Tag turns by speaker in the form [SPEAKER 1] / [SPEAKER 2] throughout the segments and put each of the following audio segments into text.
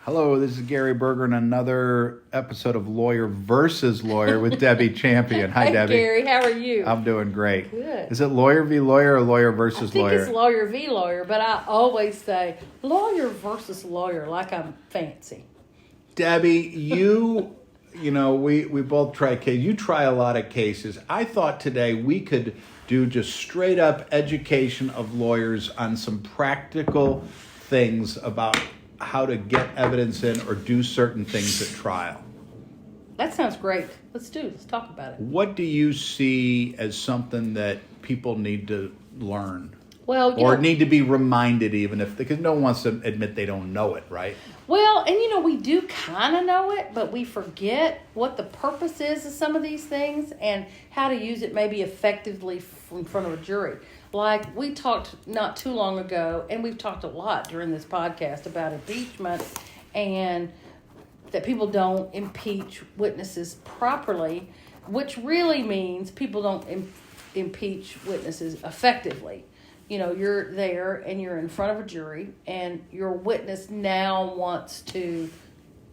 [SPEAKER 1] Hello, this is Gary Berger and another episode of Lawyer versus Lawyer with Debbie Champion. Hi,
[SPEAKER 2] Hey,
[SPEAKER 1] Debbie.
[SPEAKER 2] Gary, how are you?
[SPEAKER 1] I'm doing great.
[SPEAKER 2] Good.
[SPEAKER 1] Is it Lawyer v. Lawyer or Lawyer versus
[SPEAKER 2] I think
[SPEAKER 1] Lawyer?
[SPEAKER 2] it's Lawyer v. Lawyer, but I always say Lawyer versus Lawyer like I'm fancy.
[SPEAKER 1] Debbie, we both try cases. You try a lot of cases. I thought today we could do just straight up education of lawyers on some practical things about how to get evidence in or do certain things at trial.
[SPEAKER 2] That sounds great. Let's talk about it.
[SPEAKER 1] What do you see as something that people need to learn?
[SPEAKER 2] Well,
[SPEAKER 1] need to be reminded, even because no one wants to admit they don't know it, right?
[SPEAKER 2] Well, and we do kind of know it, but we forget what the purpose is of some of these things and how to use it maybe effectively in front of a jury. Like we talked not too long ago, and we've talked a lot during this podcast about impeachment and that people don't impeach witnesses properly, which really means people don't impeach witnesses effectively. You're there and you're in front of a jury and your witness now wants to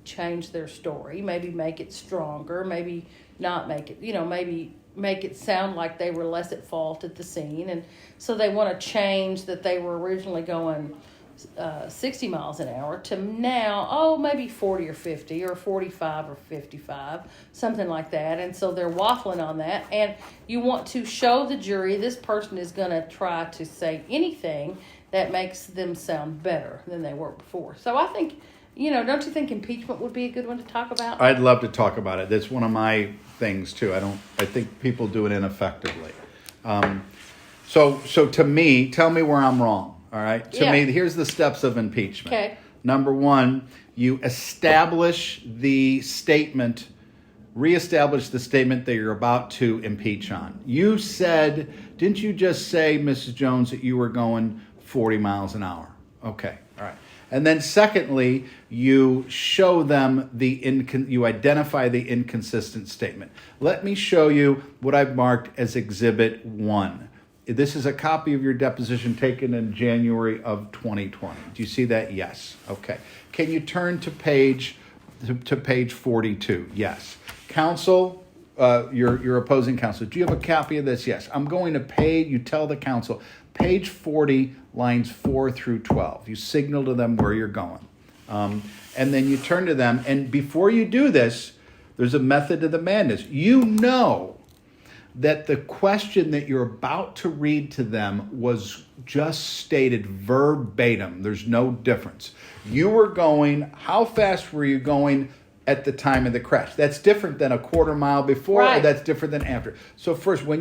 [SPEAKER 2] change their story, maybe make it stronger, maybe not make it, maybe make it sound like they were less at fault at the scene. And so they want to change that they were originally going 60 miles an hour to now, maybe 40 or 50 or 45 or 55, something like that. And so they're waffling on that. And you want to show the jury this person is going to try to say anything that makes them sound better than they were before. So I think, don't you think impeachment would be a good one to talk about?
[SPEAKER 1] I'd love to talk about it. That's one of my things too. I think people do it ineffectively. So to me, tell me where I'm wrong. All right. To me, here's the steps of impeachment.
[SPEAKER 2] Okay.
[SPEAKER 1] Number one, you reestablish the statement that you're about to impeach on. You said, didn't you just say, Mrs. Jones, that you were going 40 miles an hour? Okay. All right. And then secondly, you show them you identify the inconsistent statement. Let me show you what I've marked as Exhibit 1. This is a copy of your deposition taken in January of 2020. Do you see that? Yes. Okay. Can you turn to page 42? Yes. Counsel, your opposing counsel, do you have a copy of this? Yes. I'm going to you tell the counsel, page 40, lines 4 through 12. You signal to them where you're going. And then you turn to them. And before you do this, there's a method to the madness. You know that the question that you're about to read to them was just stated verbatim. There's no difference. How fast were you going at the time of the crash? That's different than a quarter mile before,
[SPEAKER 2] right.
[SPEAKER 1] Or that's different than after. So first, the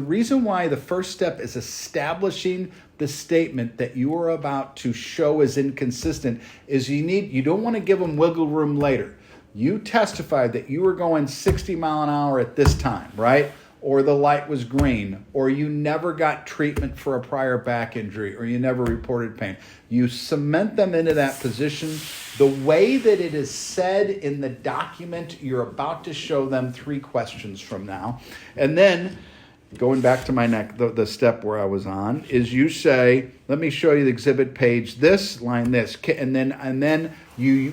[SPEAKER 1] reason why the first step is establishing the statement that you are about to show is inconsistent is you don't want to give them wiggle room later. You testified that you were going 60 mile an hour at this time, right? Or the light was green, or you never got treatment for a prior back injury, or you never reported pain. You cement them into that position the way that it is said in the document you're about to show them 3 questions from now. And then, going back to my the step where I was on, is you say, let me show you the exhibit page, this, line this, and then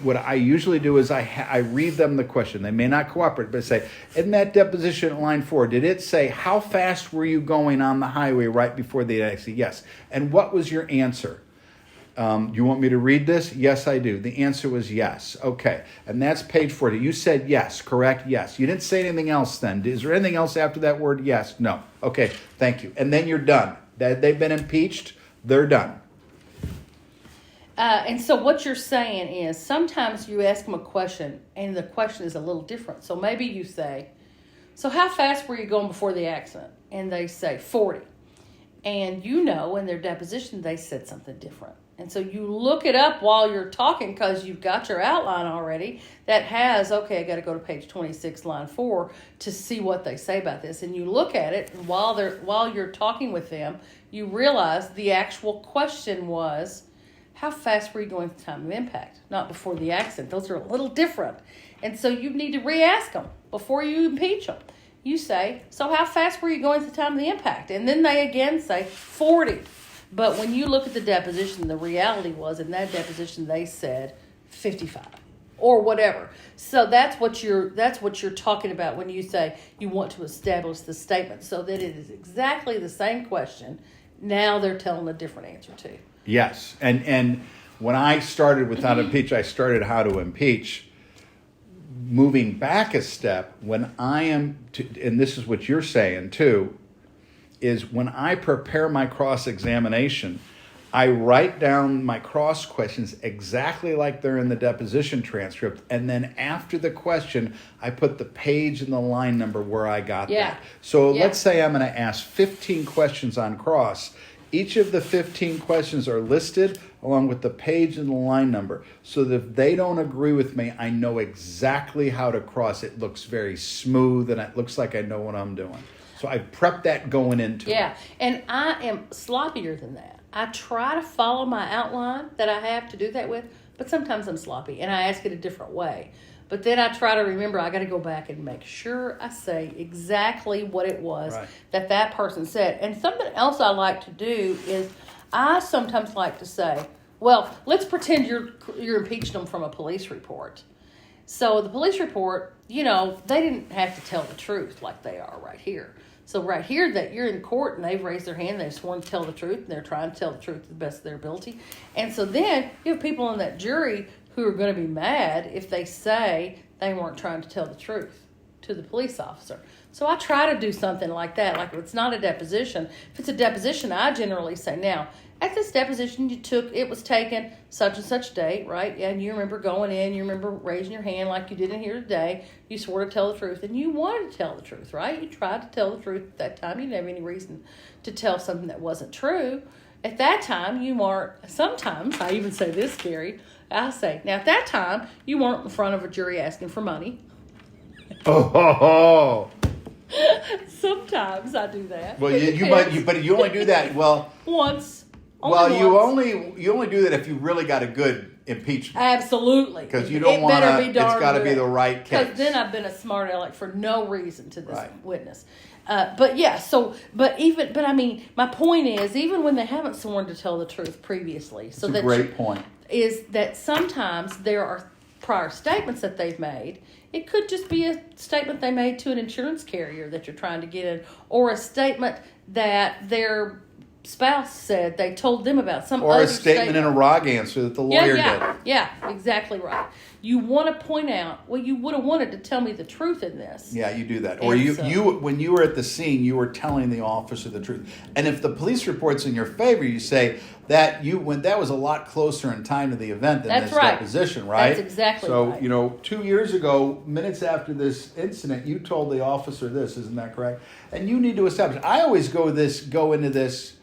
[SPEAKER 1] what I usually do is I read them the question. They may not cooperate, but I say, in that deposition at line 4, did it say, how fast were you going on the highway right before the accident? Yes. And what was your answer? Do you want me to read this? Yes, I do. The answer was yes. Okay. And that's page 40. You said yes, correct? Yes. You didn't say anything else then. Is there anything else after that word? Yes. No. Okay. Thank you. And then you're done. They've been impeached. They're done.
[SPEAKER 2] And so what you're saying is sometimes you ask them a question and the question is a little different. So maybe you say, so how fast were you going before the accident? And they say 40. And in their deposition, they said something different. And so you look it up while you're talking because you've got your outline already that has, I got to go to page 26, line 4 to see what they say about this. And you look at it, and while you're talking with them, you realize the actual question was, how fast were you going at the time of impact? Not before the accident. Those are a little different. And so you need to re-ask them before you impeach them. You say, so how fast were you going at the time of the impact? And then they again say 40. But when you look at the deposition, the reality was in that deposition they said 55 or whatever. So that's what you're talking about when you say you want to establish the statement, so that it is exactly the same question. Now they're telling a different answer to.
[SPEAKER 1] Yes, and when I started with how to impeach, I started how to impeach. Moving back a step, when I am, and this is what you're saying too, is when I prepare my cross-examination, I write down my cross questions exactly like they're in the deposition transcript, and then after the question, I put the page and the line number where I got that. So let's say I'm going to ask 15 questions on cross. Each of the 15 questions are listed along with the page and the line number, so that if they don't agree with me, I know exactly how to cross. It looks very smooth, and it looks like I know what I'm doing. So I prepped that going into it.
[SPEAKER 2] Yeah, and I am sloppier than that. I try to follow my outline that I have to do that with, but sometimes I'm sloppy, and I ask it a different way. But then I try to remember I got to go back and make sure I say exactly what it was that person said. And something else I like to do is I sometimes like to say, well, let's pretend you're impeaching them from a police report. So the police report, they didn't have to tell the truth like they are right here. So right here that you're in court and they've raised their hand, they've sworn to tell the truth, and they're trying to tell the truth to the best of their ability. And so then you have people on that jury who are going to be mad if they say they weren't trying to tell the truth to the police officer. So I try to do something like that. Like if it's not a deposition, if it's a deposition, I generally say, now, at this deposition it was taken such and such date, right? And you remember going in, you remember raising your hand like you did in here today. You swore to tell the truth, and you wanted to tell the truth, right? You tried to tell the truth at that time. You didn't have any reason to tell something that wasn't true. At that time, you weren't, sometimes, I even say this, Gary, I say, now at that time, you weren't in front of a jury asking for money. Sometimes I do that.
[SPEAKER 1] Well, but you only do that, well...
[SPEAKER 2] once.
[SPEAKER 1] You only do that if you really got a good impeachment.
[SPEAKER 2] Absolutely.
[SPEAKER 1] Because you don't want to, it's got to be the right case.
[SPEAKER 2] Because then I've been a smart aleck for no reason to this witness. But I mean, my point is, even when they haven't sworn to tell the truth previously. It's a great point. Is that sometimes there are prior statements that they've made. It could just be a statement they made to an insurance carrier that you're trying to get in, or a statement that their spouse said they told them about some
[SPEAKER 1] or
[SPEAKER 2] other
[SPEAKER 1] a statement in a ROG answer that the lawyer did.
[SPEAKER 2] Yeah, exactly right. You want to point out, well, you would have wanted to tell me the truth in this.
[SPEAKER 1] Yeah, you do that. Or you when you were at the scene, you were telling the officer the truth. And if the police report's in your favor, you say that that was a lot closer in time to the event than this deposition, right?
[SPEAKER 2] That's exactly right.
[SPEAKER 1] So, 2 years ago, minutes after this incident, you told the officer this, isn't that correct? And you need to establish. I always go into this.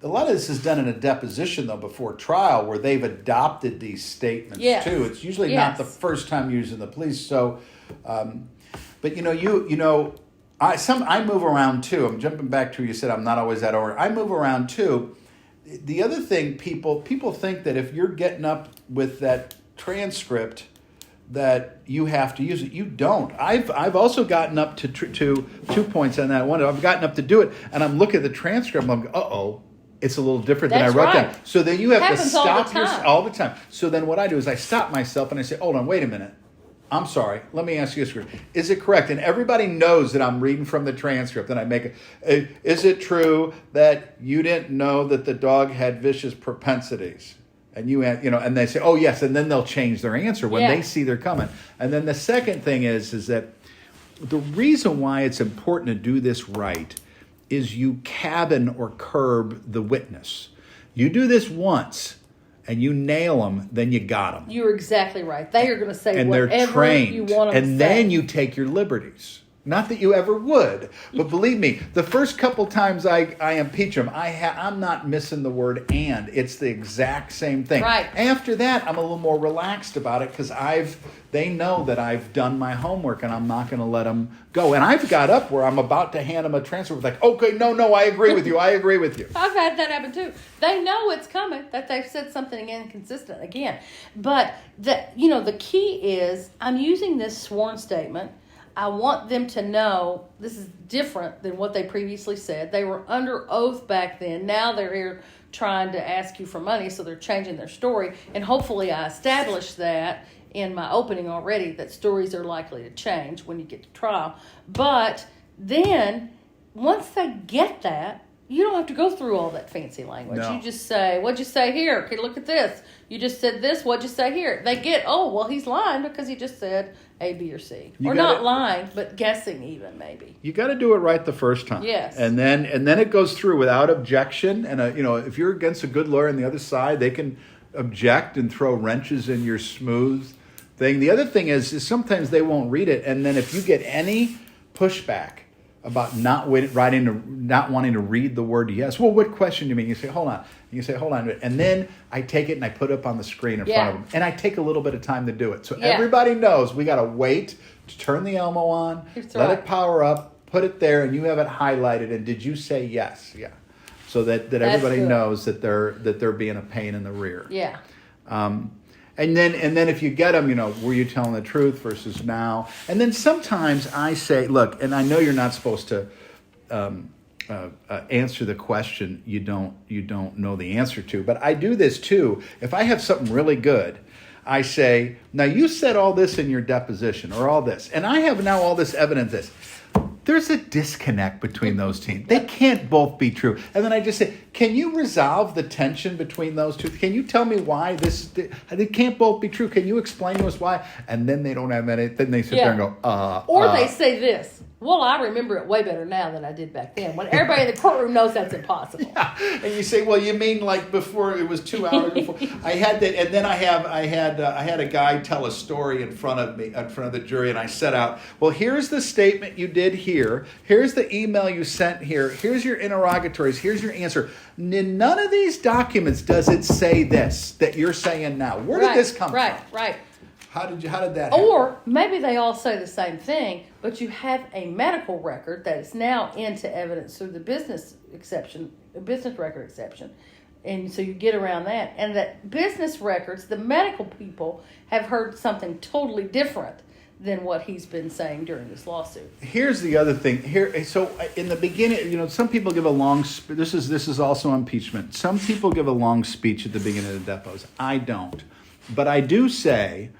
[SPEAKER 1] A lot of this is done in a deposition, though, before trial, where they've adopted these statements, too. It's usually not the first time using the police. So, but, I move around, too. I'm jumping back to you said I'm not always that order. I move around, too. The other thing, people think that if you're getting up with that transcript that you have to use it. You don't. I've also gotten up to 2 points on that one. I've gotten up to do it, and I'm looking at the transcript, and I'm going, uh-oh. It's a little different than I wrote down. So then you have to stop all the time. So then what I do is I stop myself and I say, hold on, wait a minute. I'm sorry. Let me ask you this. Is it correct? And everybody knows that I'm reading from the transcript. And I make is it true that you didn't know that the dog had vicious propensities? And and they say, oh, yes. And then they'll change their answer when they see they're coming. And then the second thing is that the reason why it's important to do this right is you cabin or curb the witness. You do this once and you nail them, then you got them.
[SPEAKER 2] You're exactly right. They are going to say
[SPEAKER 1] and
[SPEAKER 2] whatever
[SPEAKER 1] they're trained.
[SPEAKER 2] You want them to say.
[SPEAKER 1] And then you take your liberties. Not that you ever would, but believe me, the first couple times I impeach them, I'm not missing the word "and." It's the exact same thing.
[SPEAKER 2] Right.
[SPEAKER 1] After that, I'm a little more relaxed about it because they know that I've done my homework and I'm not going to let them go. And I've got up where I'm about to hand them a transcript, like, okay, no, I agree with you. I agree with you.
[SPEAKER 2] I've had that happen too. They know it's coming, that they've said something inconsistent again. But the key is I'm using this sworn statement. I want them to know this is different than what they previously said. They were under oath back then. Now they're here trying to ask you for money, so they're changing their story. And hopefully I established that in my opening already, that stories are likely to change when you get to trial. But then, once they get that, you don't have to go through all that fancy language.
[SPEAKER 1] No.
[SPEAKER 2] You just say, what'd you say here? Okay, look at this. You just said this. What'd you say here? They get, oh, well, he's lying because he just said A, B, or C. Or not lying, but guessing even, maybe.
[SPEAKER 1] You got to do it right the first time.
[SPEAKER 2] Yes.
[SPEAKER 1] And then it goes through without objection. And, if you're against a good lawyer on the other side, they can object and throw wrenches in your smooth thing. The other thing is sometimes they won't read it. And then if you get any pushback about not wanting to read the word yes. Well, what question do you mean? You say, hold on. You say, hold on. And then I take it and I put it up on the screen in front of them. And I take a little bit of time to do it. So everybody knows we got to wait to turn the Elmo on, let it power up, put it there, and you have it highlighted. And did you say yes? Yeah. So that everybody knows that they're being a pain in the rear.
[SPEAKER 2] Yeah.
[SPEAKER 1] And then if you get them, were you telling the truth versus now? And then sometimes I say, look, and I know you're not supposed to answer the question you don't know the answer to, but I do this too. If I have something really good, I say, now you said all this in your deposition or all this, and I have now all this evidence. There's a disconnect between those teams. They can't both be true. And then I just say, can you resolve the tension between those two? Can you tell me why they can't both be true? Can you explain to us why? And then they don't have any. Then they sit there and go,
[SPEAKER 2] Or they say this. Well, I remember it way better now than I did back then. When everybody in the courtroom knows that's impossible.
[SPEAKER 1] Yeah. And you say, well, you mean like before it was 2 hours before? I had that, and then I had a guy tell a story in front of the jury, and I set out, well, here's the statement you did here. Here's the email you sent here. Here's your interrogatories. Here's your answer. In none of these documents does it say this that you're saying now. Where did this come from?
[SPEAKER 2] Right.
[SPEAKER 1] How did that happen?
[SPEAKER 2] Or maybe they all say the same thing, but you have a medical record that is now into evidence through the business record exception. And so you get around that. And that business records, the medical people have heard something totally different than what he's been saying during this lawsuit.
[SPEAKER 1] Here's the other thing. So in the beginning, some people give a long. This is also impeachment. Some people give a long speech at the beginning of the depots. I don't, but I do say,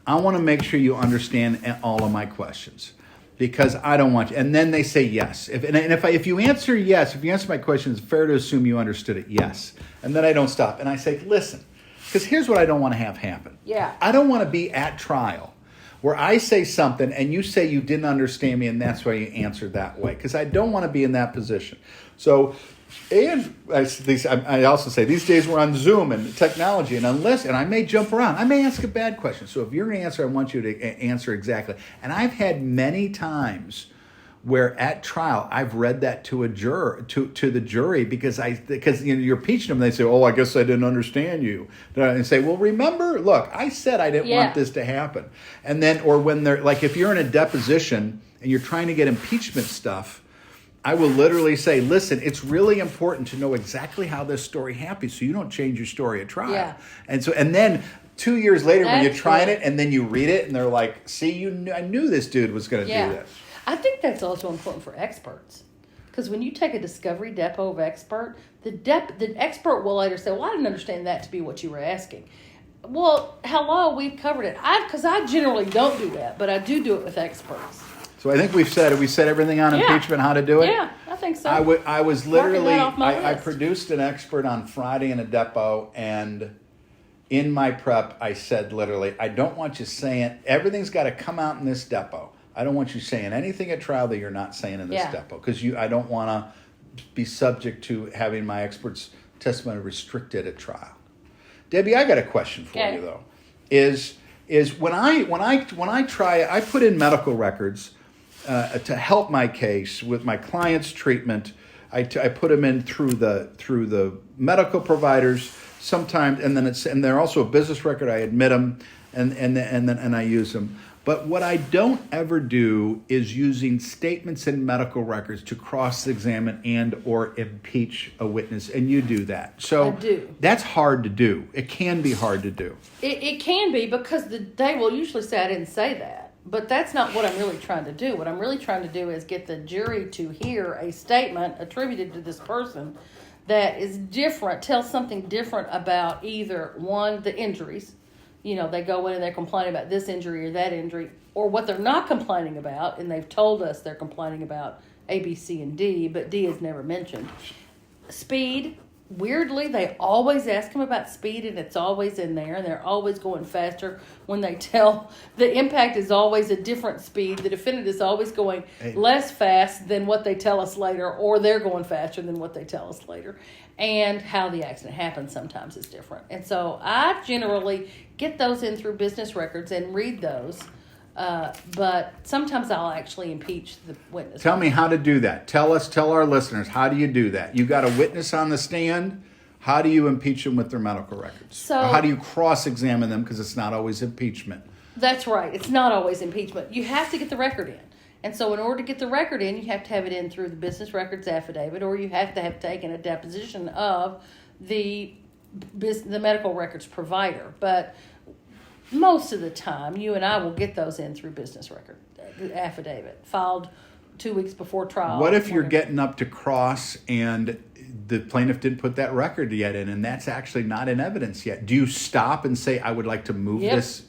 [SPEAKER 1] I want to make sure you understand all of my questions, because I don't want you. And then they say yes. If you answer yes, if you answer my question, it's fair to assume you understood it. Yes, and then I don't stop and I say, listen, because here's what I don't want to have happen.
[SPEAKER 2] Yeah,
[SPEAKER 1] I don't want to be at trial where I say something and you say you didn't understand me and that's why you answered that way, because I don't want to be in that position. So, and I also say these days we're on Zoom and technology, and I may jump around. I may ask a bad question. So if you're going to answer, I want you to answer exactly. And I've had many times where at trial I've read that to a juror, to the jury, because you're impeaching them. They say, "Oh, I guess I didn't understand you," and say, "Well, remember, look, I said I didn't want this to happen." And then, or when they're like, if you're in a deposition and you're trying to get impeachment stuff, I will literally say, listen, it's really important to know exactly how this story happened so you don't change your story at trial.
[SPEAKER 2] Yeah.
[SPEAKER 1] And then 2 years later when you're trying it and then you read it and they're like, see, I knew this dude was going to do this.
[SPEAKER 2] I think that's also important for experts. Because when you take a discovery depo of expert, the expert will later say, well, I didn't understand that to be what you were asking. Well, hello, we've covered it. Because I generally don't do that, but I do it with experts.
[SPEAKER 1] So I think we said everything on impeachment, how to do it.
[SPEAKER 2] Yeah, I think so.
[SPEAKER 1] I was literally, I
[SPEAKER 2] list.
[SPEAKER 1] produced an expert on Friday in a depo, and in my prep, I said literally, I don't want you saying, everything's got to come out in this depo. I don't want you saying anything at trial that you're not saying in this depo, because I don't want to be subject to having my expert's testimony restricted at trial. Debbie, I got a question for you though. Is when I try, I put in medical records to help my case with my client's treatment. I put them in through the medical providers sometimes, and they're also a business record. I admit them, and I use them. But what I don't ever do is using statements in medical records to cross-examine and or impeach a witness, and you do that. So
[SPEAKER 2] I do.
[SPEAKER 1] That's hard to do. It can be hard to do.
[SPEAKER 2] It can be, because they will usually say I didn't say that. But that's not what I'm really trying to do. What I'm really trying to do is get the jury to hear a statement attributed to this person that is different, tells something different about either one, the injuries. They go in and they're complaining about this injury or that injury, or what they're not complaining about, and they've told us they're complaining about A, B, C, and D, but D is never mentioned. Speed, weirdly, they always ask them about speed, and it's always in there, and they're always going faster when they tell. The impact is always a different speed. The defendant is always going less fast than what they tell us later, or they're going faster than what they tell us later. And how the accident happened sometimes is different. And so I generally get those in through business records and read those. But sometimes I'll actually impeach the witness.
[SPEAKER 1] Tell me how to do that. Tell our listeners, how do you do that? You got a witness on the stand. How do you impeach them with their medical records? Or how do you cross-examine them? Because it's not always impeachment.
[SPEAKER 2] That's right. It's not always impeachment. You have to get the record in. And so in order to get the record in, you have to have it in through the business records affidavit, or you have to have taken a deposition of the medical records provider. But most of the time, you and I will get those in through business record affidavit, filed 2 weeks before trial.
[SPEAKER 1] What if you're getting up to cross and the plaintiff didn't put that record yet in, and that's actually not in evidence yet? Do you stop and say, I would like to move this?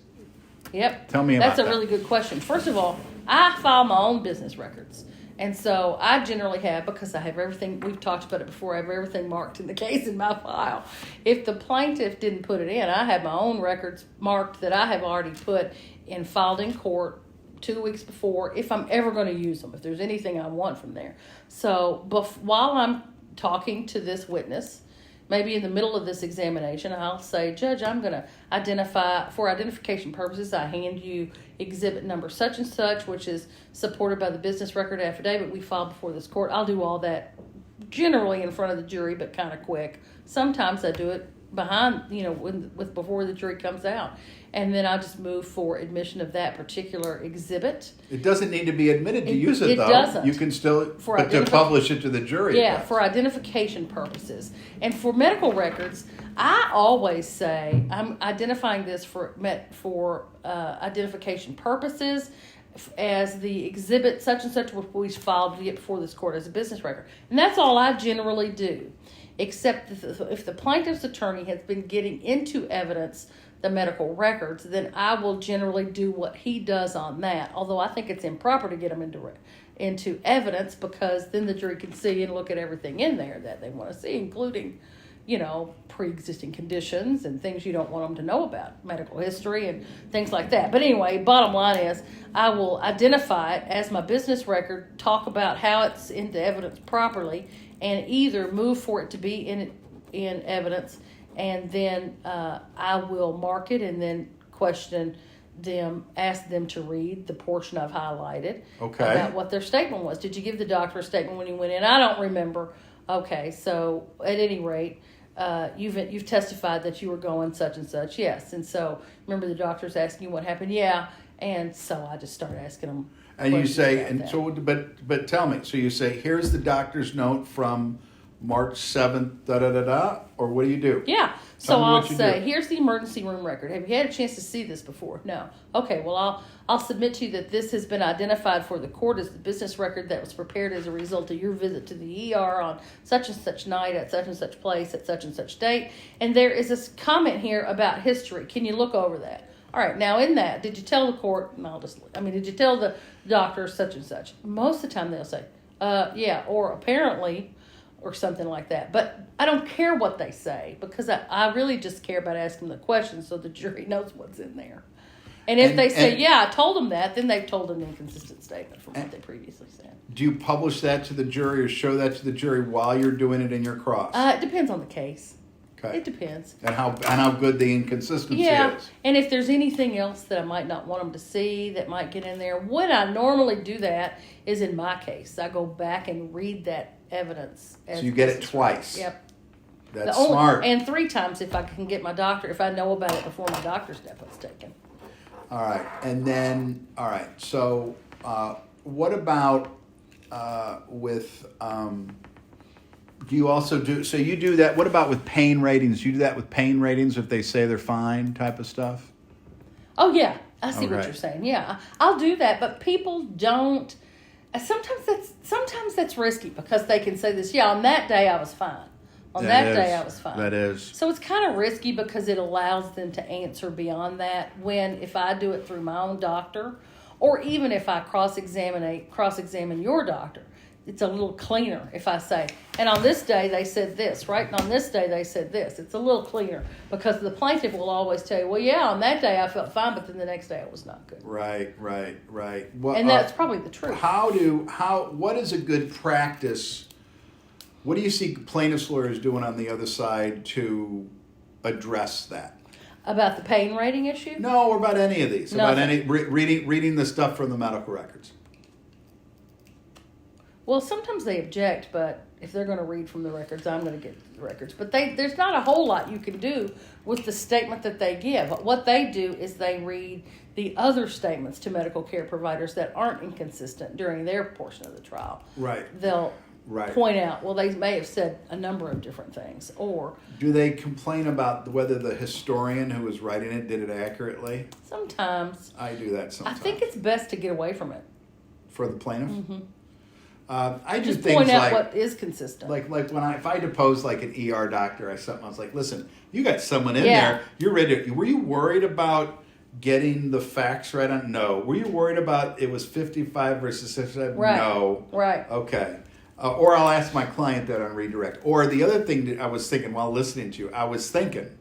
[SPEAKER 2] Yep.
[SPEAKER 1] Tell me about that.
[SPEAKER 2] That's a really good question. First of all, I file my own business records. And so I generally have, because I have everything, we've talked about it before, I have everything marked in the case in my file. If the plaintiff didn't put it in, I have my own records marked that I have already put and filed in court 2 weeks before, if I'm ever going to use them, if there's anything I want from there. So while I'm talking to this witness, maybe in the middle of this examination, I'll say, Judge, I'm going to identify, for identification purposes, I hand you exhibit number such and such, which is supported by the business record affidavit we filed before this court. I'll do all that generally in front of the jury, but kind of quick. Sometimes I do it behind, before the jury comes out. And then I just move for admission of that particular exhibit.
[SPEAKER 1] It doesn't need to be admitted to use it, though.
[SPEAKER 2] It doesn't.
[SPEAKER 1] You can still, but to publish it to the jury.
[SPEAKER 2] Yeah, for identification purposes. And for medical records, I always say, I'm identifying this for identification purposes as the exhibit such and such, which we filed before this court as a business record. And that's all I generally do, except if the plaintiff's attorney has been getting into evidence the medical records, then I will generally do what he does on that. Although I think it's improper to get them into evidence, because then the jury can see and look at everything in there that they want to see, including, pre-existing conditions and things you don't want them to know about, medical history and things like that. But anyway, bottom line is I will identify it as my business record, talk about how it's into evidence properly, and either move for it to be in evidence, and then I will mark it and then question them, ask them to read the portion I've highlighted about what their statement was. Did you give the doctor a statement when you went in? I don't remember. Okay, so at any rate, you've testified that you were going such and such. Yes, and so remember the doctor's asking you what happened. Yeah, and so I just started asking them.
[SPEAKER 1] And you say, and that. So, but tell me. So you say, here's the doctor's note from March 7th, or what do you do?
[SPEAKER 2] Yeah. So I'll say, here's the emergency room record. Have you had a chance to see this before? No. Okay, well, I'll submit to you that this has been identified for the court as the business record that was prepared as a result of your visit to the ER on such and such night at such and such place at such and such date. And there is a comment here about history. Can you look over that? All right, now in that, did you tell the court, did you tell the doctor such and such? Most of the time they'll say, yeah, or apparently, or something like that. But I don't care what they say, because I really just care about asking the questions so the jury knows what's in there. And if they say, yeah, I told them that, then they've told an inconsistent statement from what they previously said.
[SPEAKER 1] Do you publish that to the jury or show that to the jury while you're doing it in your cross?
[SPEAKER 2] It depends on the case.
[SPEAKER 1] Okay.
[SPEAKER 2] It depends.
[SPEAKER 1] And how good the inconsistency is.
[SPEAKER 2] And if there's anything else that I might not want them to see that might get in there, when I normally do that is in my case. I go back and read that evidence.
[SPEAKER 1] So you get it twice.
[SPEAKER 2] Yep.
[SPEAKER 1] That's smart.
[SPEAKER 2] And 3 times if I can get my doctor, if I know about it before my doctor's depot's taken.
[SPEAKER 1] All right. And then, so what about with... do you also do, so you do that, what about with pain ratings? You do that with pain ratings if they say they're fine type of stuff?
[SPEAKER 2] Oh, yeah. I see what you're saying. Yeah, I'll do that, but people don't. Sometimes that's risky, because they can say this, yeah, on that day I was fine. On
[SPEAKER 1] That
[SPEAKER 2] that day,
[SPEAKER 1] is.
[SPEAKER 2] I was fine.
[SPEAKER 1] That is.
[SPEAKER 2] So it's kind of risky because it allows them to answer beyond that. When if I do it through my own doctor, or even if I cross-examine your doctor, it's a little cleaner if I say, and on this day they said this, right? And on this day they said this. It's a little cleaner because the plaintiff will always tell you, well, yeah, on that day I felt fine, but then the next day it was not good.
[SPEAKER 1] Right. Well,
[SPEAKER 2] And that's probably the truth.
[SPEAKER 1] What is a good practice? What do you see plaintiffs' lawyers doing on the other side to address that?
[SPEAKER 2] About the pain rating issue?
[SPEAKER 1] No, or about any of these.
[SPEAKER 2] Nothing.
[SPEAKER 1] About any reading the stuff from the medical records.
[SPEAKER 2] Well, sometimes they object, but if they're going to read from the records, I'm going to get the records. But there's not a whole lot you can do with the statement that they give. What they do is they read the other statements to medical care providers that aren't inconsistent during their portion of the trial.
[SPEAKER 1] Right.
[SPEAKER 2] They'll
[SPEAKER 1] Right.
[SPEAKER 2] point out, well, they may have said a number of different things. Or
[SPEAKER 1] Do they complain about whether the historian who was writing it did it accurately?
[SPEAKER 2] sometimes,
[SPEAKER 1] I do that sometimes.
[SPEAKER 2] I think it's best to get away from it.
[SPEAKER 1] For the plaintiff?
[SPEAKER 2] Mm-hmm.
[SPEAKER 1] I do
[SPEAKER 2] Just
[SPEAKER 1] things
[SPEAKER 2] point out
[SPEAKER 1] like...
[SPEAKER 2] what is consistent.
[SPEAKER 1] Like when if I depose like an ER doctor or something, I was like, listen, you got someone in
[SPEAKER 2] Yeah.
[SPEAKER 1] there. You're ready. Were you worried about getting the facts right on? No. Were you worried about it was 55 versus 65?
[SPEAKER 2] Right.
[SPEAKER 1] No.
[SPEAKER 2] Right.
[SPEAKER 1] Okay. Or I'll ask my client that on redirect. Or the other thing that I was thinking while listening to you, I was thinking,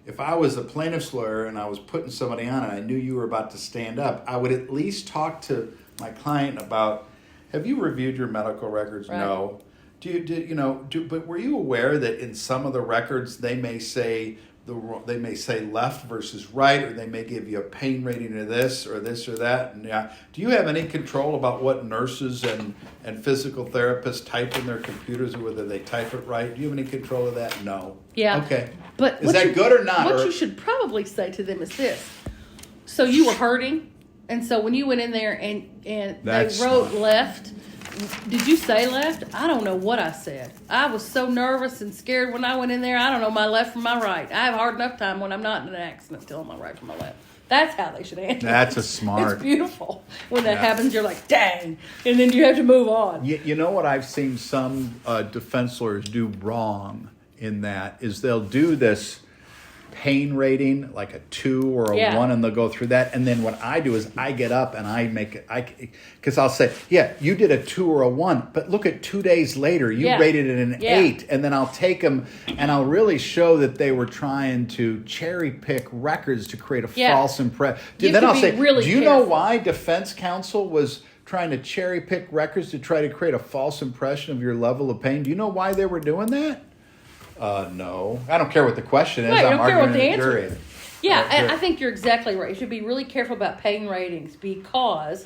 [SPEAKER 1] if I was a plaintiff's lawyer and I was putting somebody on and I knew you were about to stand up, I would at least talk to my client about, have you reviewed your medical records?
[SPEAKER 2] Right.
[SPEAKER 1] No. But were you aware that in some of the records they may say left versus right, or they may give you a pain rating of this or that? And do you have any control about what nurses and physical therapists type in their computers, or whether they type it right? Do you have any control of that? No.
[SPEAKER 2] Yeah.
[SPEAKER 1] Okay.
[SPEAKER 2] But
[SPEAKER 1] is that good or not?
[SPEAKER 2] What you should probably say to them is this. So you were hurting, and so when you went in there and they wrote left, did you say left? I don't know what I said. I was so nervous and scared when I went in there. I don't know my left from my right. I have a hard enough time when I'm not in an accident telling my right from my left. That's how they should answer.
[SPEAKER 1] That's a smart.
[SPEAKER 2] It's beautiful. When that happens, you're like, dang. And then you have to move on.
[SPEAKER 1] You know what I've seen some defense lawyers do wrong in that is they'll do this pain rating like a 2 or a 1, and they'll go through that. And then what I do is I get up and I make it, because I'll say, yeah, you did a 2 or a 1, but look at 2 days later, you rated it an 8. And then I'll take them and I'll really show that they were trying to cherry pick records to create a false impression. Then I'll say, do you know why defense counsel was trying to cherry pick records to try to create a false impression of your level of pain? Do you know why they were doing that? No. I don't care what the question is.
[SPEAKER 2] Right,
[SPEAKER 1] I'm
[SPEAKER 2] don't care what
[SPEAKER 1] arguing
[SPEAKER 2] the
[SPEAKER 1] the
[SPEAKER 2] answer
[SPEAKER 1] jury.
[SPEAKER 2] is. Yeah, and I think you're exactly right. You should be really careful about pain ratings, because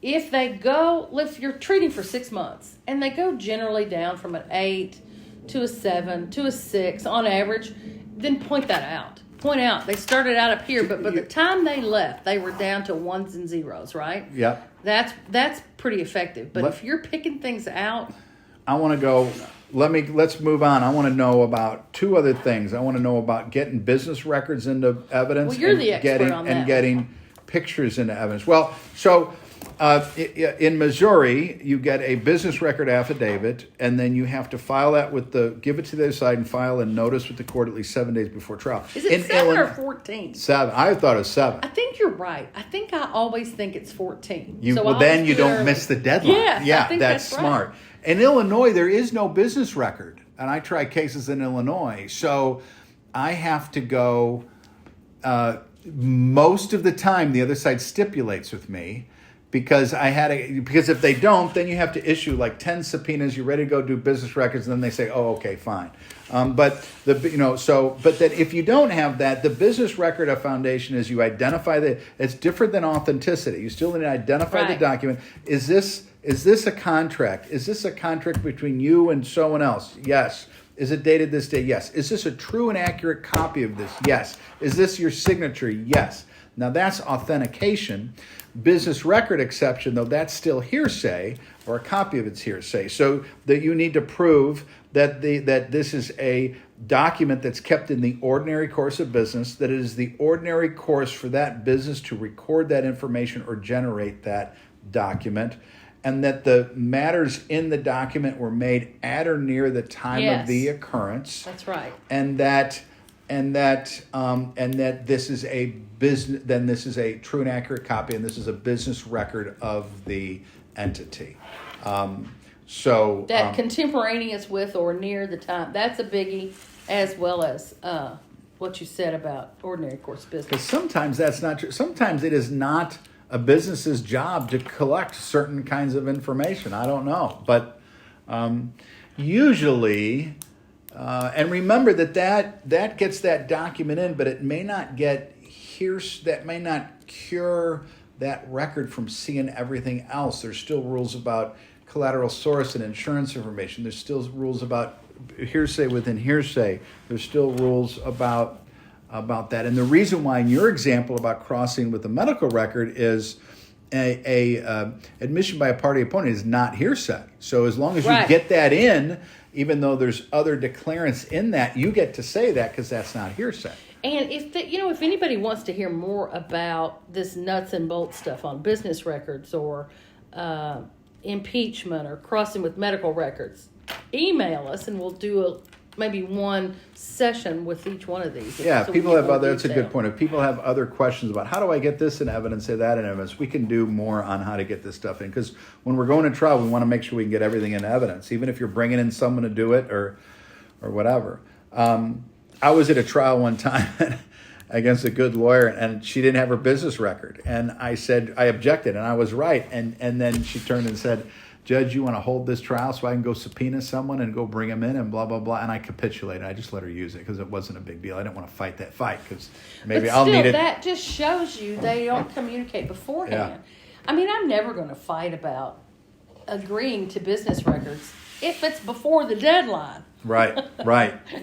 [SPEAKER 2] if you're treating for 6 months and they go generally down from an 8 to a 7 to a 6 on average, then point that out. Point out they started out up here, but by the time they left, they were down to 1s and 0s, right?
[SPEAKER 1] Yep.
[SPEAKER 2] That's pretty effective. But if you're picking things out,
[SPEAKER 1] I want to go. Let's move on. I want to know about 2 other things. I want to know about getting business records into evidence.
[SPEAKER 2] Well, you're the expert on that.
[SPEAKER 1] And getting pictures into evidence. Well, so in Missouri, you get a business record affidavit, and then you have to file that give it to the other side and file a notice with the court at least 7 days before trial.
[SPEAKER 2] Is it 7 or 14?
[SPEAKER 1] 7. I thought it was 7.
[SPEAKER 2] I think you're right. I think I always think it's 14.
[SPEAKER 1] Then you don't miss the deadline.
[SPEAKER 2] Yes,
[SPEAKER 1] yeah,
[SPEAKER 2] I think
[SPEAKER 1] that's smart.
[SPEAKER 2] Right.
[SPEAKER 1] In Illinois, there is no business record, and I try cases in Illinois, so I have to go. Most of the time, the other side stipulates with me, because because if they don't, then you have to issue like 10 subpoenas. You're ready to go do business records, and then they say, "Oh, okay, fine." But then if you don't have that, the business record of foundation is you identify it's different than authenticity. You still need to identify the document. Is this a contract? Is this a contract between you and someone else? Yes. Is it dated this day? Yes. Is this a true and accurate copy of this? Yes. Is this your signature? Yes. Now that's authentication. Business record exception, though, that's still hearsay, or a copy of it's hearsay. So that you need to prove that this is a document that's kept in the ordinary course of business, that it is the ordinary course for that business to record that information or generate that document. and that the matters in the document were made at or near the time of the occurrence.
[SPEAKER 2] That's right.
[SPEAKER 1] And that this is a business. Then this is a true and accurate copy, and this is a business record of the entity.
[SPEAKER 2] Contemporaneous with or near the time. That's a biggie, as well as what you said about ordinary course business.
[SPEAKER 1] Because sometimes that's not true. Sometimes it is not a business's job to collect certain kinds of information. I don't know, but usually, and remember that gets that document in, but it may not that may not cure that record from seeing everything else. There's still rules about collateral source and insurance information. There's still rules about hearsay within hearsay. There's still rules about that. And the reason why in your example about crossing with a medical record is a admission by a party opponent is not hearsay. So as long as you get that in, even though there's other declarants in that, you get to say that because that's not hearsay.
[SPEAKER 2] And if anybody wants to hear more about this nuts and bolts stuff on business records or impeachment or crossing with medical records, email us and we'll do maybe one session with each one of these.
[SPEAKER 1] Yeah,
[SPEAKER 2] so
[SPEAKER 1] people have other. That's a good point. If people have other questions about how do I get this in evidence, say that in evidence, we can do more on how to get this stuff in. Because when we're going to trial, we want to make sure we can get everything in evidence, even if you're bringing in someone to do it or whatever. I was at a trial one time against a good lawyer, and she didn't have her business record, and I said I objected, and I was right, and then she turned and said, Judge, you want to hold this trial so I can go subpoena someone and go bring them in and blah, blah, blah. And I capitulated. I just let her use it because it wasn't a big deal. I didn't want to fight that fight because maybe I'll need it.
[SPEAKER 2] That just shows you they don't communicate beforehand. Yeah. I mean, I'm never going to fight about agreeing to business records if it's before the deadline.
[SPEAKER 1] Right.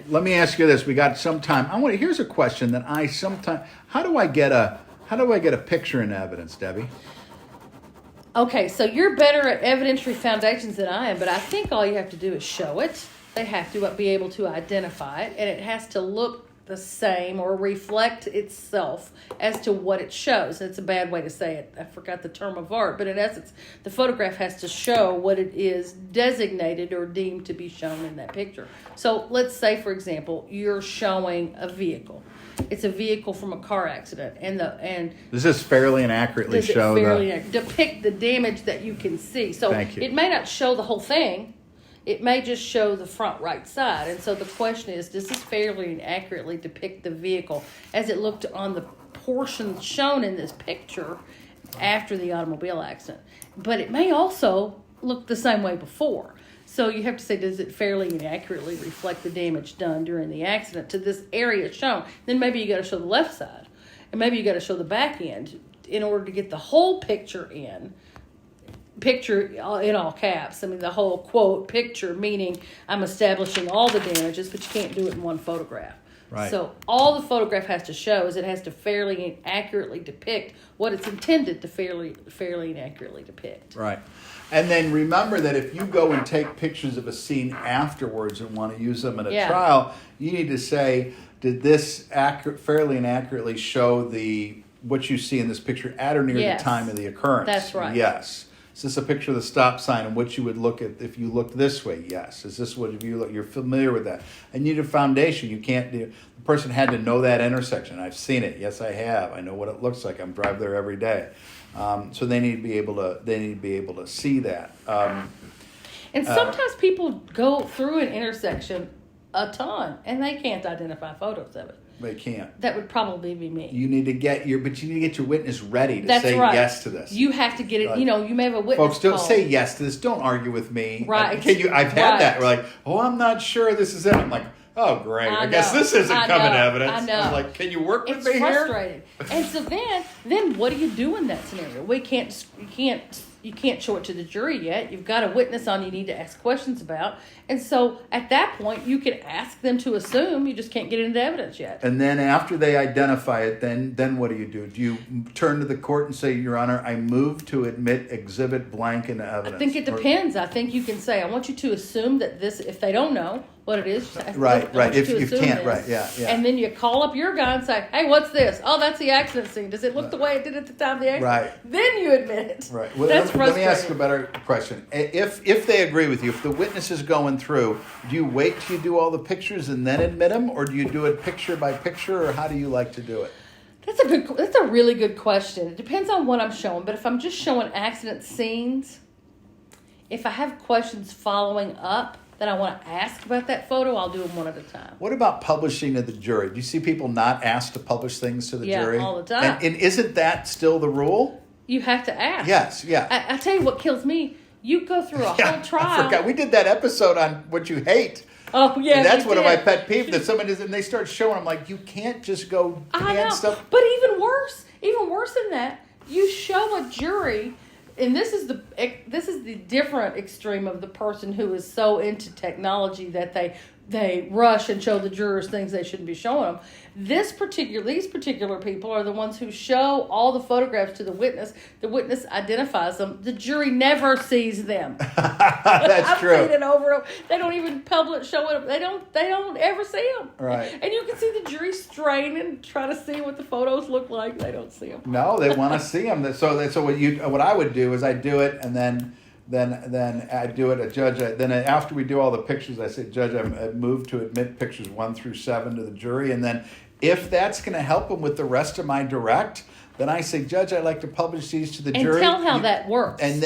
[SPEAKER 1] Let me ask you this. We got some time. Here's a question that how do I get a picture in evidence, Debbie?
[SPEAKER 2] Okay, so you're better at evidentiary foundations than I am, but I think all you have to do is show it. They have to be able to identify it, and it has to look the same or reflect itself as to what it shows. It's a bad way to say it. I forgot the term of art, but in essence, the photograph has to show what it is designated or deemed to be shown in that picture. So let's say, for example, you're showing a vehicle. It's a vehicle from a car accident, and
[SPEAKER 1] does this fairly and accurately
[SPEAKER 2] depict the damage that you can see. So it may not show the whole thing; it may just show the front right side. And so the question is, does this fairly and accurately depict the vehicle as it looked on the portion shown in this picture after the automobile accident? But it may also look the same way before. So you have to say, does it fairly and accurately reflect the damage done during the accident to this area shown? Then maybe you got to show the left side, and maybe you got to show the back end in order to get the whole picture in. Picture in all caps. I mean, the whole quote picture, meaning I'm establishing all the damages, but you can't do it in one photograph.
[SPEAKER 1] Right.
[SPEAKER 2] So all the photograph has to show is it has to fairly and accurately depict what it's intended to fairly and accurately depict.
[SPEAKER 1] Right. And then remember that if you go and take pictures of a scene afterwards and want to use them in a trial, you need to say, did this fairly and accurately show what you see in this picture at or near the time of the occurrence?
[SPEAKER 2] That's right.
[SPEAKER 1] Yes. Is this a picture of the stop sign and what you would look at if you looked this way? Yes. Is this what you look? You're familiar with that. And you need a foundation. You can't do. The person had to know that intersection. I've seen it. Yes, I have. I know what it looks like. I'm drive there every day. So they need to be able to see that.
[SPEAKER 2] And sometimes people go through an intersection a ton and they can't identify photos of it.
[SPEAKER 1] They can't.
[SPEAKER 2] That would probably be me.
[SPEAKER 1] You need to get your witness ready to say yes to this.
[SPEAKER 2] You have to get it. You may have a witness.
[SPEAKER 1] Folks, don't say yes to this. Don't argue with me.
[SPEAKER 2] Right.
[SPEAKER 1] I've had that. We're like, I'm not sure this is it. I'm like, oh great. I guess this isn't coming evidence.
[SPEAKER 2] I know.
[SPEAKER 1] I'm like, can you work with me
[SPEAKER 2] here? It's frustrating.
[SPEAKER 1] Here?
[SPEAKER 2] And so then what do you do in that scenario? You can't show it to the jury yet. You've got a witness on you need to ask questions about. And so at that point, you can ask them to assume. You just can't get into evidence yet.
[SPEAKER 1] And then after they identify it, then what do you do? Do you turn to the court and say, Your Honor, I move to admit exhibit blank into evidence?
[SPEAKER 2] I think it depends. I think you can say, I want you to assume that this, if they don't know what it is.
[SPEAKER 1] Right. If you can't, right, yeah.
[SPEAKER 2] And then you call up your guy and say, hey, what's this? Oh, that's the accident scene. Does it look the way it did at the time of the accident?
[SPEAKER 1] Right.
[SPEAKER 2] Then you admit it.
[SPEAKER 1] Right. Well,
[SPEAKER 2] that's gets frustrated.
[SPEAKER 1] Let me ask you a better question. If they agree with you, if the witness is going through, do you wait till you do all the pictures and then admit them, or do you do it picture by picture, or how do you like to do it?
[SPEAKER 2] That's a really good question. It depends on what I'm showing, but if I'm just showing accident scenes, if I have questions following up that I want to ask about that photo, I'll do them one at a time.
[SPEAKER 1] What about publishing to the jury? Do you see people not asked to publish things to the jury?
[SPEAKER 2] Yeah, all the time.
[SPEAKER 1] And isn't that still the rule?
[SPEAKER 2] You have to ask.
[SPEAKER 1] Yes, yeah.
[SPEAKER 2] I tell you what kills me. You go through a whole trial.
[SPEAKER 1] I forgot. We did that episode on what you hate.
[SPEAKER 2] Oh, yeah.
[SPEAKER 1] And that's one of my pet peeves that somebody does, and they start showing. I'm like, you can't just go hand stuff.
[SPEAKER 2] But even worse than that, you show a jury, and this is the different extreme of the person who is so into technology that they rush and show the jurors things they shouldn't be showing them. These particular people are the ones who show all the photographs to the witness. The witness identifies them. The jury never sees them.
[SPEAKER 1] That's true.
[SPEAKER 2] I've seen it over. They don't even show it. They don't ever see them.
[SPEAKER 1] Right.
[SPEAKER 2] And you can see the jury strain and try to see what the photos look like. They don't see them.
[SPEAKER 1] No, they want to see them. So what I would do is I do it, and then I do it. A judge. Then after we do all the pictures, I say, Judge, I move to admit pictures 1 through 7 to the jury, and then if that's going to help them with the rest of my direct, then I say, Judge, I'd like to publish these to the jury.
[SPEAKER 2] And tell how that works.
[SPEAKER 1] And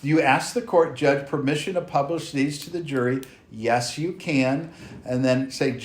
[SPEAKER 1] you ask the court, Judge, permission to publish these to the jury. Yes, you can. And then say,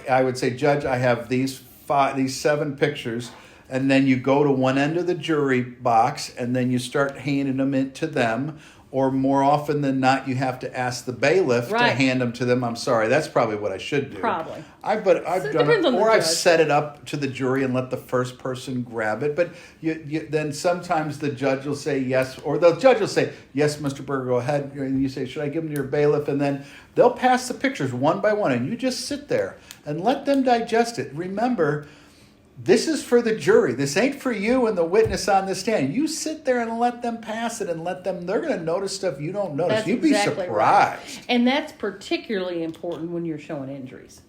[SPEAKER 1] I would say, Judge, I have these 7 pictures. And then you go to one end of the jury box, and then you start handing them to them. Or more often than not, you have to ask the bailiff to hand them to them. I'm sorry, that's probably what I should do.
[SPEAKER 2] Probably.
[SPEAKER 1] I've done it, or I've set it up to the jury and let the first person grab it. But then sometimes the judge will say yes, or the judge will say, yes, Mr. Berger, go ahead. And you say, should I give them to your bailiff? And then they'll pass the pictures one by one, and you just sit there and let them digest it. Remember, this is for the jury. This ain't for you and the witness on the stand. You sit there and let them pass it, and they're going to notice stuff you don't notice.
[SPEAKER 2] That's
[SPEAKER 1] You'd be
[SPEAKER 2] exactly
[SPEAKER 1] surprised.
[SPEAKER 2] Right. And that's particularly important when you're showing injuries.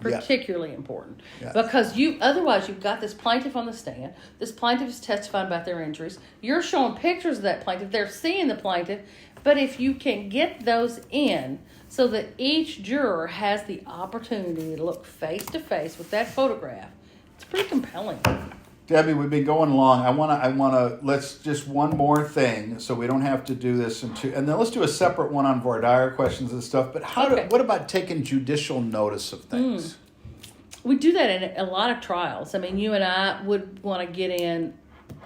[SPEAKER 2] Particularly important.
[SPEAKER 1] Yeah.
[SPEAKER 2] Because otherwise you've got this plaintiff on the stand. This plaintiff is testifying about their injuries. You're showing pictures of that plaintiff. They're seeing the plaintiff. But if you can get those in so that each juror has the opportunity to look face to face with that photograph, it's pretty compelling.
[SPEAKER 1] Debbie, we've been going long. I wanna let's just one more thing so we don't have to do this and then let's do a separate one on voir dire questions and stuff. But what about taking judicial notice of things?
[SPEAKER 2] We do that in a lot of trials. I mean, you and I would want to get in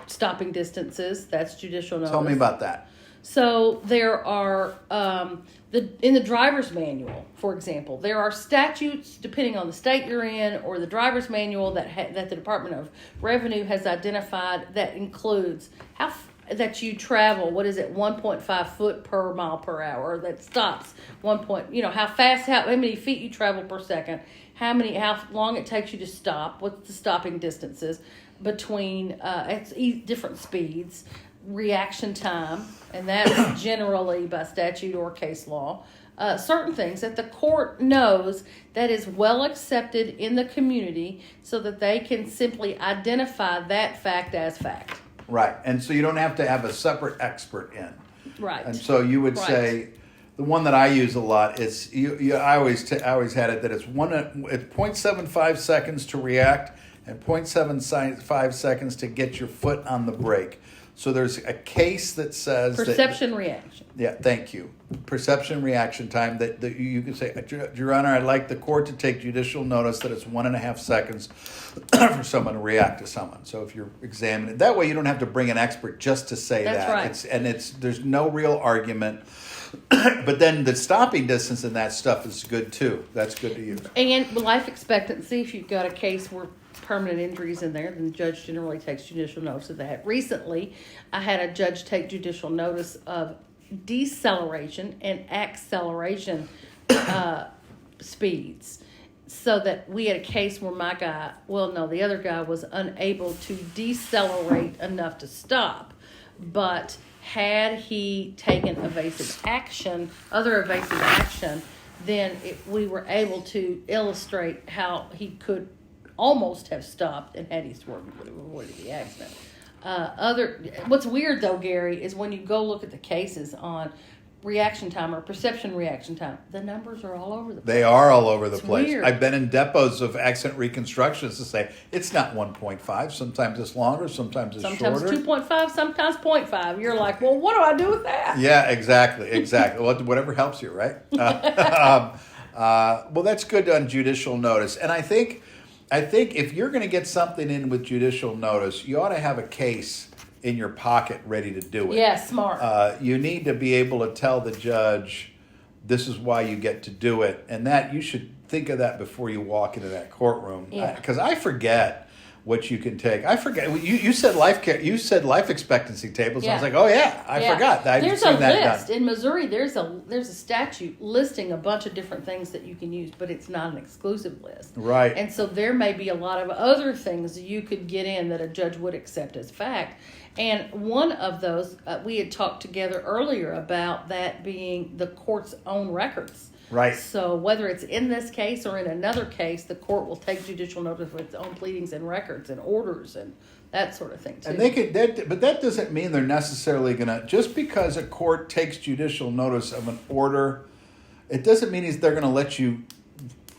[SPEAKER 2] stopping distances. That's judicial notice.
[SPEAKER 1] Tell me about that.
[SPEAKER 2] So there are in the driver's manual, for example, there are statutes depending on the state you're in, or the driver's manual that the Department of Revenue has identified that includes that you travel. What is it? 1.5 foot per mile per hour. That stops how many feet you travel per second, how long it takes you to stop. What's the stopping distances between different speeds. Reaction time, and that's generally by statute or case law. Certain things that the court knows that is well accepted in the community so that they can simply identify that fact as fact.
[SPEAKER 1] Right, and so you don't have to have a separate expert in.
[SPEAKER 2] Right.
[SPEAKER 1] And so you would say, the one that I use a lot is, I always had it that it's 0.75 seconds to react and 0.75 seconds to get your foot on the brake. So there's a case that says
[SPEAKER 2] perception reaction.
[SPEAKER 1] Yeah, thank you. Perception reaction time that you can say, Your Honor, I'd like the court to take judicial notice that it's 1.5 seconds for someone to react to someone. So if you're examining that way, you don't have to bring an expert just to say
[SPEAKER 2] That's
[SPEAKER 1] that.
[SPEAKER 2] Right.
[SPEAKER 1] There's no real argument. But then the stopping distance and that stuff is good too. That's good to use.
[SPEAKER 2] And life expectancy, if you've got a case where permanent injuries in there, then the judge generally takes judicial notice of that. Recently, I had a judge take judicial notice of deceleration and acceleration speeds, so that we had a case where the other guy was unable to decelerate enough to stop, but had he taken other evasive action, then we were able to illustrate how he could almost have stopped and had he swerved, would have avoided the accident. What's weird though, Gary, is when you go look at the cases on reaction time or perception reaction time, the numbers are all over the place.
[SPEAKER 1] They are all over the place.
[SPEAKER 2] Weird.
[SPEAKER 1] I've been in depots of accident reconstructions to say it's not 1.5. Sometimes it's longer. Sometimes it's
[SPEAKER 2] Sometimes
[SPEAKER 1] shorter.
[SPEAKER 2] 2.5, sometimes 0.5. You're like, well, what do I do with that?
[SPEAKER 1] Yeah, exactly. Well, whatever helps you, right? Well, that's good on judicial notice. And I think if you're going to get something in with judicial notice, you ought to have a case in your pocket ready to do it.
[SPEAKER 2] Yeah, smart.
[SPEAKER 1] You need to be able to tell the judge, this is why you get to do it. And that you should think of that before you walk into that courtroom.
[SPEAKER 2] Yeah.
[SPEAKER 1] Because I forget what you can take. I forget. You said life care. You said life expectancy tables.
[SPEAKER 2] Yeah.
[SPEAKER 1] I was like, oh yeah, I forgot.
[SPEAKER 2] There's a list in Missouri. There's a statute listing a bunch of different things that you can use, but it's not an exclusive list.
[SPEAKER 1] Right.
[SPEAKER 2] And so there may be a lot of other things you could get in that a judge would accept as fact. And one of those, we had talked together earlier about that being the court's own records.
[SPEAKER 1] Right.
[SPEAKER 2] So whether it's in this case or in another case, the court will take judicial notice of its own pleadings and records and orders and that sort of thing too.
[SPEAKER 1] And but that doesn't mean they're necessarily going to, just because a court takes judicial notice of an order, it doesn't mean they're going to let you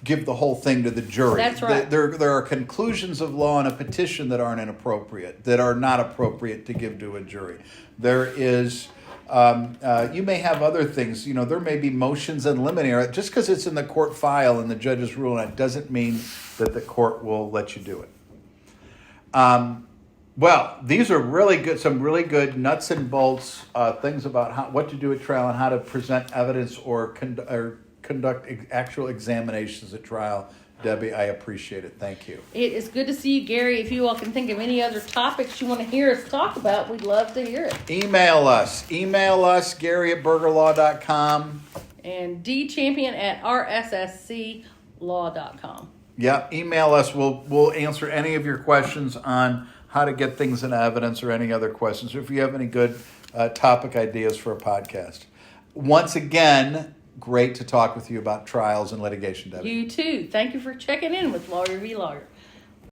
[SPEAKER 1] give the whole thing to the jury.
[SPEAKER 2] That's right.
[SPEAKER 1] There are conclusions of law in a petition that aren't inappropriate, that are not appropriate to give to a jury. There is, you may have other things. There may be motions in limine. Just because it's in the court file and the judge's ruling on it doesn't mean that the court will let you do it. Well, these are really good. Some really good nuts and bolts things about what to do at trial and how to present evidence or conduct actual examinations at trial. Debbie, I appreciate it. Thank you.
[SPEAKER 2] It is good to see you, Gary. If you all can think of any other topics you want to hear us talk about, we'd love to hear it.
[SPEAKER 1] Email us, Gary@burgerlaw.com.
[SPEAKER 2] And dchampion@rssclaw.com.
[SPEAKER 1] Yeah, email us. We'll answer any of your questions on how to get things in evidence or any other questions. Or if you have any good topic ideas for a podcast. Once again, great to talk with you about trials and litigation, Debbie.
[SPEAKER 2] You too. Thank you for checking in with Lawyer v. Lawyer.